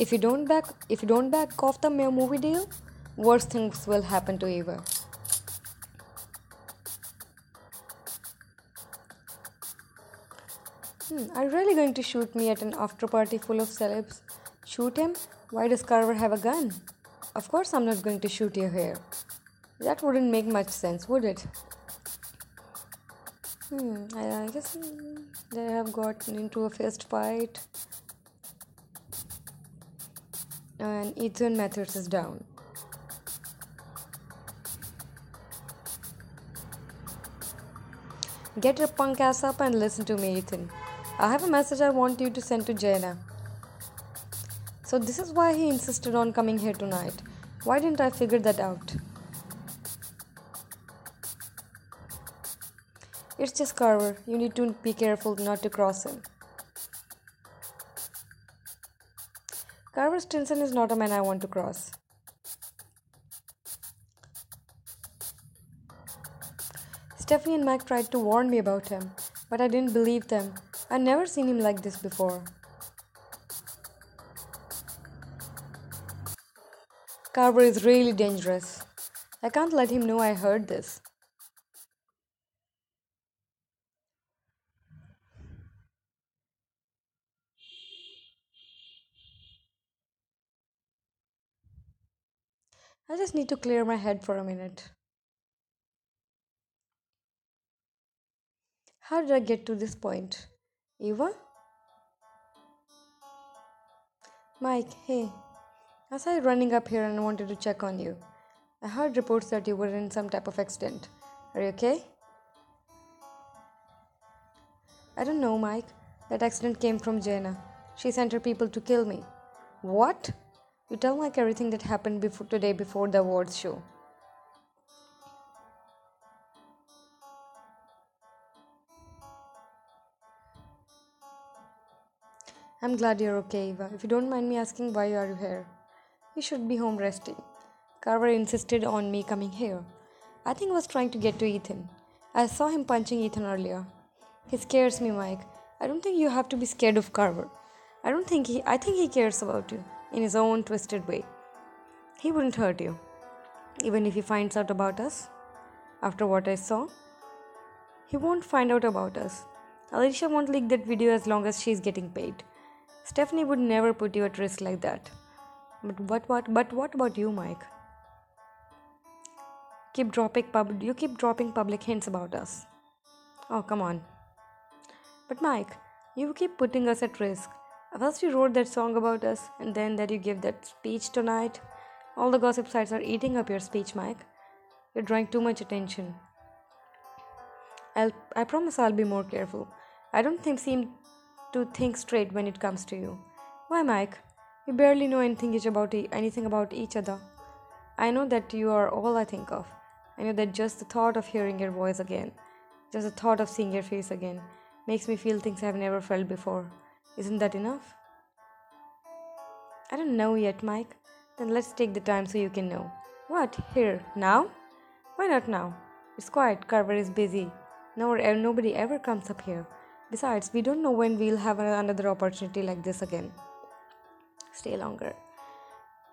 If you don't back off the movie deal, worse things will happen to Eva. Are you really going to shoot me at an after party full of celebs? Shoot him? Why does Carver have a gun? Of course, I'm not going to shoot you here. That wouldn't make much sense, would it? I guess they have gotten into a fist fight, and Ethan Mathers is down. Get your punk ass up and listen to me, Ethan. I have a message I want you to send to Jaina. So, this is why he insisted on coming here tonight. Why didn't I figure that out? It's just Carver. You need to be careful not to cross him. Carver Stinson is not a man I want to cross. Stephanie and Mike tried to warn me about him, but I didn't believe them. I'd never seen him like this before. Carver is really dangerous. I can't let him know I heard this. I just need to clear my head for a minute. How did I get to this point? Eva? Mike, hey. I saw you running up here and I wanted to check on you. I heard reports that you were in some type of accident. Are you okay? I don't know, Mike. That accident came from Jaina. She sent her people to kill me. What? You tell Mike everything that happened today before the awards show. I'm glad you're okay, Eva. If you don't mind me asking, why are you here? You should be home resting. Carver insisted on me coming here. I think he was trying to get to Ethan. I saw him punching Ethan earlier. He scares me, Mike. I don't think you have to be scared of Carver. I think he cares about you in his own twisted way. He wouldn't hurt you, even if he finds out about us. After what I saw, he won't find out about us. Alicia won't leak that video as long as she's getting paid. Stephanie would never put you at risk like that. But what about you, Mike? You keep dropping public hints about us. Oh, come on. But Mike, you keep putting us at risk. First you wrote that song about us, and then that you gave that speech tonight. All the gossip sites are eating up your speech, Mike. You're drawing too much attention. I promise I'll be more careful. I don't seem to think straight when it comes to you. Why, Mike? We barely know anything about each other. I know that you are all I think of. I know that just the thought of hearing your voice again, just the thought of seeing your face again, makes me feel things I've never felt before. Isn't that enough? I don't know yet, Mike. Then let's take the time so you can know. What? Here? Now? Why not now? It's quiet. Carver is busy. Nobody ever comes up here. Besides, we don't know when we'll have another opportunity like this again. Stay longer.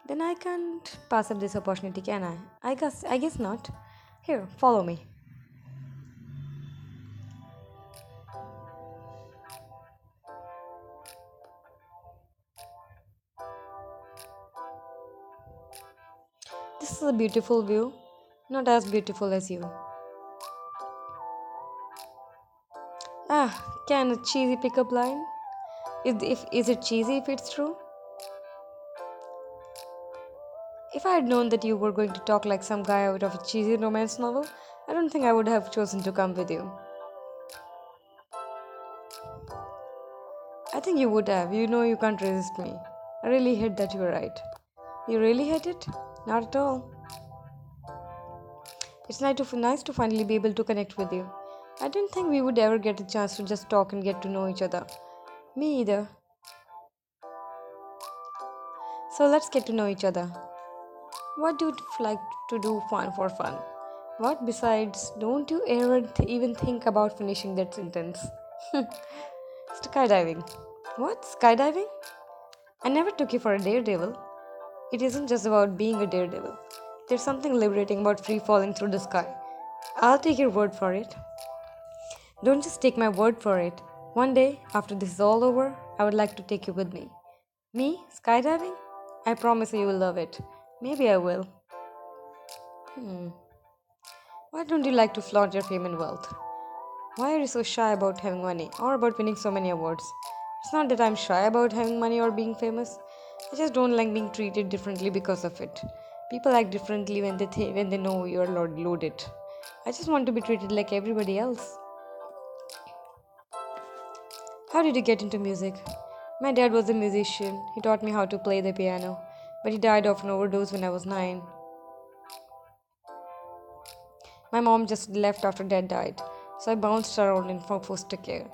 Then I can't pass up this opportunity, can I? I guess not. Here, follow me. This is a beautiful view, not as beautiful as you. Can a cheesy pickup line? Is it cheesy if it's true? If I had known that you were going to talk like some guy out of a cheesy romance novel, I don't think I would have chosen to come with you. I think you would have. You know you can't resist me. I really hate that you were right. You really hate it? Not at all. It's nice to finally be able to connect with you. I didn't think we would ever get a chance to just talk and get to know each other. Me either. So let's get to know each other. What do you like to do for fun? What besides, don't you ever even think about finishing that sentence? Skydiving. What? Skydiving? I never took you for a daredevil. It isn't just about being a daredevil. There's something liberating about free falling through the sky. I'll take your word for it. Don't just take my word for it. One day, after this is all over, I would like to take you with me. Me? Skydiving? I promise you will love it. Maybe I will. Why don't you like to flaunt your fame and wealth? Why are you so shy about having money or about winning so many awards? It's not that I'm shy about having money or being famous. I just don't like being treated differently because of it. People act differently when when they know you're loaded. I just want to be treated like everybody else. How did you get into music? My dad was a musician. He taught me how to play the piano, but he died of an overdose when I was 9. My mom just left after dad died, so I bounced around in foster care.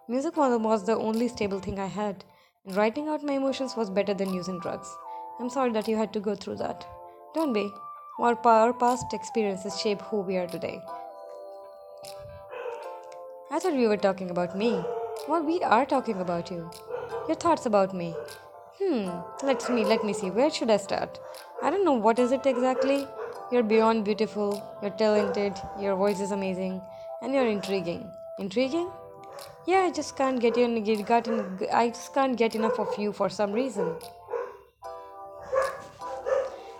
Music was the only stable thing I had, and writing out my emotions was better than using drugs. I'm sorry that you had to go through that. Don't be. Our past experiences shape who we are today. I thought we were talking about me. Well, we are talking about you. Your thoughts about me. Let me see. Where should I start? I don't know what is it exactly. You're beyond beautiful, you're talented, your voice is amazing, and you're intriguing. Intriguing? Yeah, I just can't get enough of you for some reason.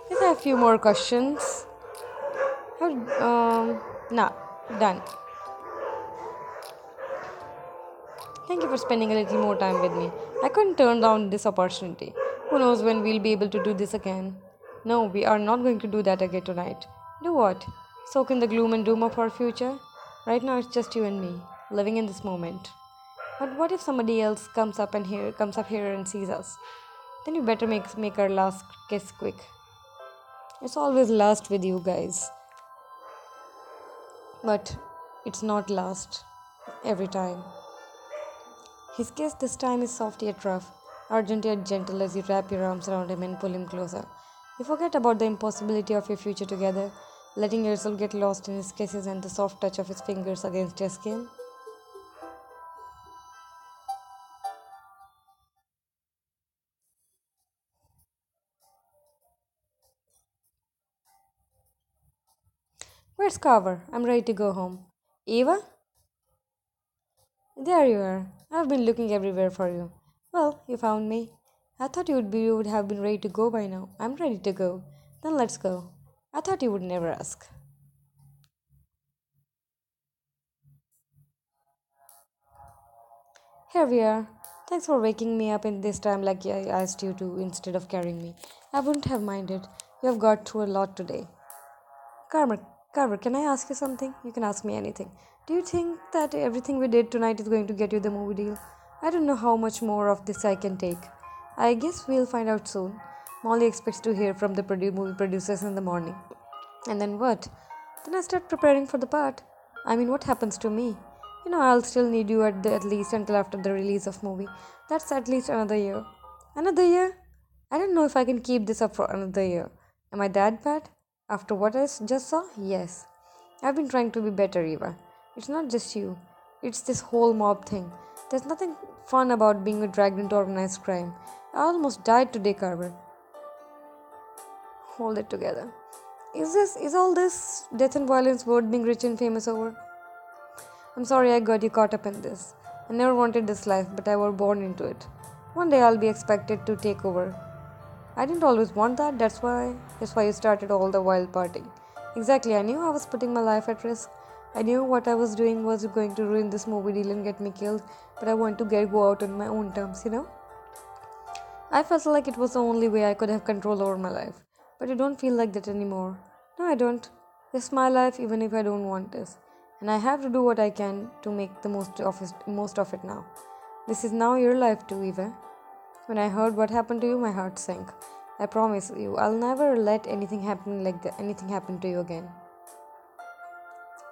Yes, I have a few more questions. How nah, done. Thank you for spending a little more time with me. I couldn't turn down this opportunity. Who knows when we'll be able to do this again? No, we are not going to do that again tonight. Do what? Soak in the gloom and doom of our future? Right now it's just you and me, living in this moment. But what if somebody else comes up here and sees us? Then you better make our last kiss quick. It's always last with you guys. But it's not last every time. His kiss this time is soft yet rough, urgent yet gentle as you wrap your arms around him and pull him closer. You forget about the impossibility of your future together, letting yourself get lost in his kisses and the soft touch of his fingers against your skin. Where's Carver? I'm ready to go home. Eva? There you are. I've been looking everywhere for you. Well, you found me. I thought you would have been ready to go by now. I'm ready to go. Then let's go. I thought you would never ask. Here we are. Thanks for waking me up in this time like I asked you to instead of carrying me. I wouldn't have minded. You have got through a lot today. Carver, Carver, can I ask you something? You can ask me anything. Do you think that everything we did tonight is going to get you the movie deal? I don't know how much more of this I can take. I guess we'll find out soon. Molly expects to hear from the movie producers in the morning. And then what? Then I start preparing for the part. I mean, what happens to me? I'll still need you at least until after the release of movie. That's at least another year. Another year? I don't know if I can keep this up for another year. Am I that bad? After what I just saw? Yes. I've been trying to be better, Eva. It's not just you. It's this whole mob thing. There's nothing fun about being dragged into organized crime. I almost died today, Carver. Hold it together. Is all this death and violence worth being rich and famous over? I'm sorry I got you caught up in this. I never wanted this life, but I was born into it. One day I'll be expected to take over. I didn't always want that, that's why you started all the wild partying. Exactly, I knew I was putting my life at risk. I knew what I was doing was going to ruin this movie deal and get me killed, but I wanted to go out on my own terms. I felt like it was the only way I could have control over my life. But I don't feel like that anymore. No, I don't. It's my life even if I don't want this. And I have to do what I can to make the most of it now. This is now your life too, Eva. When I heard what happened to you, my heart sank. I promise you, I'll never let anything happen to you again.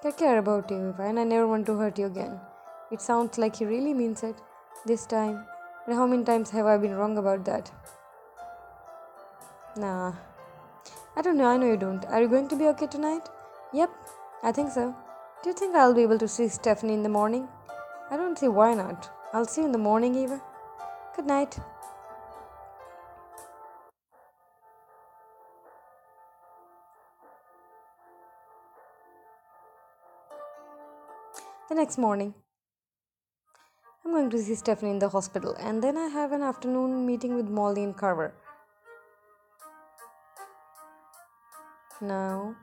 I care about you, Eva, and I never want to hurt you again. It sounds like he really means it. This time. But how many times have I been wrong about that? Nah. I don't know, I know you don't. Are you going to be okay tonight? Yep, I think so. Do you think I'll be able to see Stephanie in the morning? I don't see why not. I'll see you in the morning, Eva. Good night. The next morning, I'm going to see Stephanie in the hospital, and then I have an afternoon meeting with Molly and Carver. Now,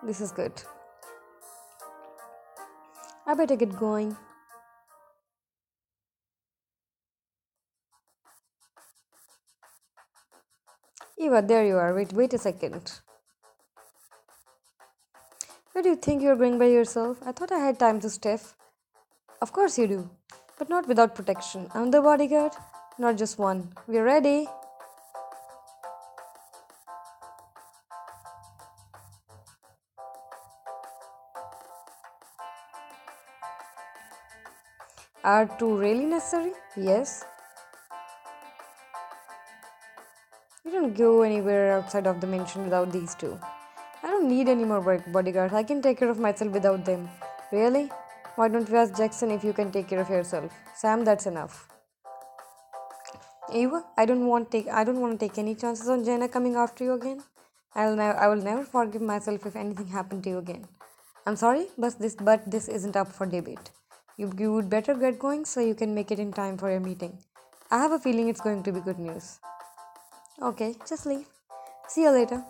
this is good. I better get going. Eva, there you are. Wait a second. Where do you think you're going by yourself? I thought I had time to Steph. Of course you do, but not without protection. I'm the bodyguard, not just one. We're ready. Are two really necessary? Yes. You don't go anywhere outside of the mansion without these two. I don't need any more bodyguards. I can take care of myself without them. Really? Why don't we ask Jackson if you can take care of yourself? Sam, that's enough. Eva, I don't want to take any chances on Jenna coming after you again. I will never forgive myself if anything happened to you again. I'm sorry, but this isn't up for debate. You would better get going so you can make it in time for your meeting. I have a feeling it's going to be good news. Okay, just leave. See you later.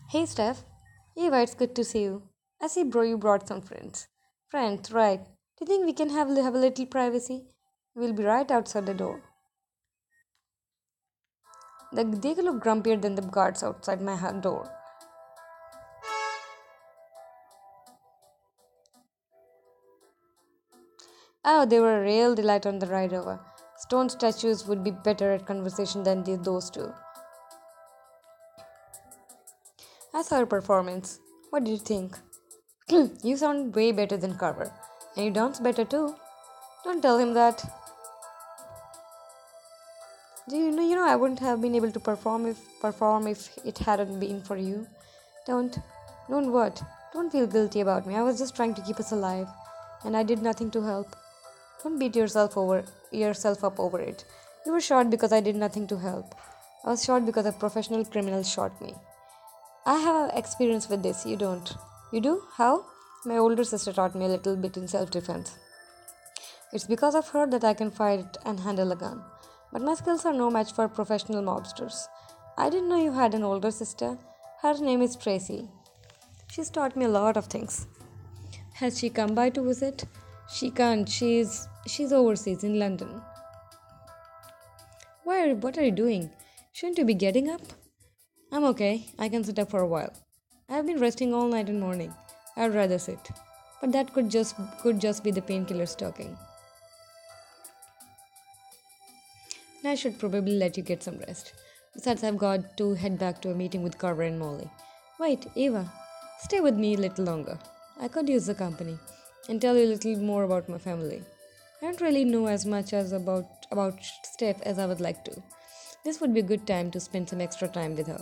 Hey Steph. Eva, it's good to see you. I see bro you brought some friends. Friends, right. Do you think we can have a little privacy? We'll be right outside the door. They look grumpier than the guards outside my door. Oh, they were a real delight on the ride over. Stone statues would be better at conversation than those two. I saw your performance. What did you think? You sound way better than Carver. And you dance better too. Don't tell him that. Do you know I wouldn't have been able to perform if it hadn't been for you. Don't don't what? Don't feel guilty about me. I was just trying to keep us alive. And I did nothing to help. Don't beat yourself up over it. You were shot because I did nothing to help. I was shot because a professional criminal shot me. I have experience with this. You don't. You do? How? My older sister taught me a little bit in self defense. It's because of her that I can fight and handle a gun. But my skills are no match for professional mobsters. I didn't know you had an older sister. Her name is Tracy. She's taught me a lot of things. Has she come by to visit? She can't. She's overseas in London. What are you doing? Shouldn't you be getting up? I'm okay. I can sit up for a while. I've been resting all night and morning. I'd rather sit. But that could just be the painkillers talking. And I should probably let you get some rest. Besides, I've got to head back to a meeting with Carver and Molly. Wait, Eva, stay with me a little longer. I could use the company and tell you a little more about my family. I don't really know as much as about Steph as I would like to. This would be a good time to spend some extra time with her.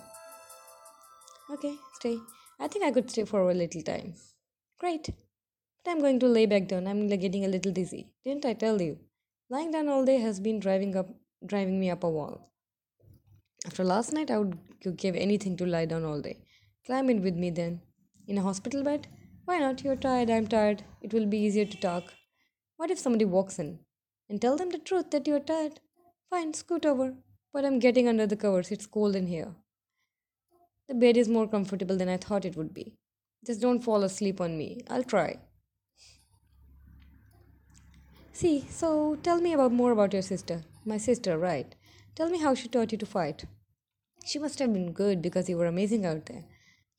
Okay, stay. I think I could stay for a little time. Great. But I'm going to lay back down. I'm getting a little dizzy. Didn't I tell you? Lying down all day has been driving me up a wall. After last night, I would give anything to lie down all day. Climb in with me then. In a hospital bed? Why not? You're tired, I'm tired. It will be easier to talk. What if somebody walks in? And tell them the truth that you're tired? Fine, scoot over. But I'm getting under the covers. It's cold in here. The bed is more comfortable than I thought it would be. Just don't fall asleep on me. I'll try. See, so tell me about more about your sister. My sister, right? Tell me how she taught you to fight. She must have been good because you were amazing out there.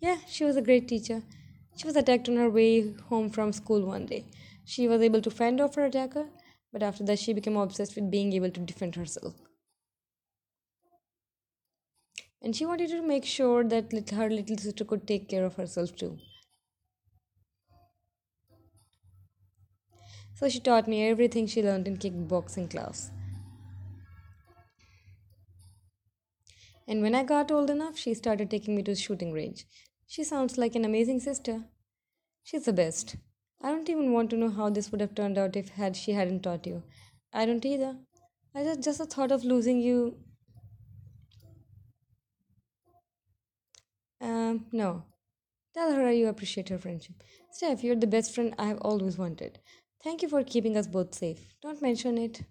Yeah, she was a great teacher. She was attacked on her way home from school one day. She was able to fend off her attacker, but after that she became obsessed with being able to defend herself. And she wanted to make sure that her little sister could take care of herself too. So she taught me everything she learned in kickboxing class. And when I got old enough, she started taking me to the shooting range. She sounds like an amazing sister. She's the best. I don't even want to know how this would have turned out if had she hadn't taught you. I don't either. I just the thought of losing you. No. Tell her you appreciate her friendship. Steph, you're the best friend I have always wanted. Thank you for keeping us both safe. Don't mention it.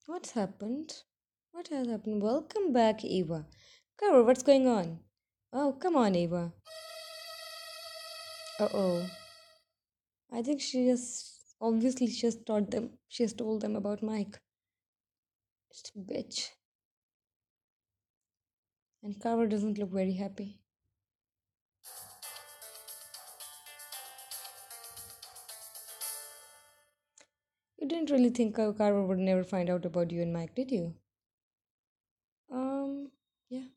What's happened? What has happened? Welcome back, Eva. Carol, what's going on? Oh, come on, Eva. Uh oh. I think she just taught them. She has told them about Mike. It's a bitch. And Carver doesn't look very happy. You didn't really think Carver would never find out about you and Mike, did you? Um, yeah.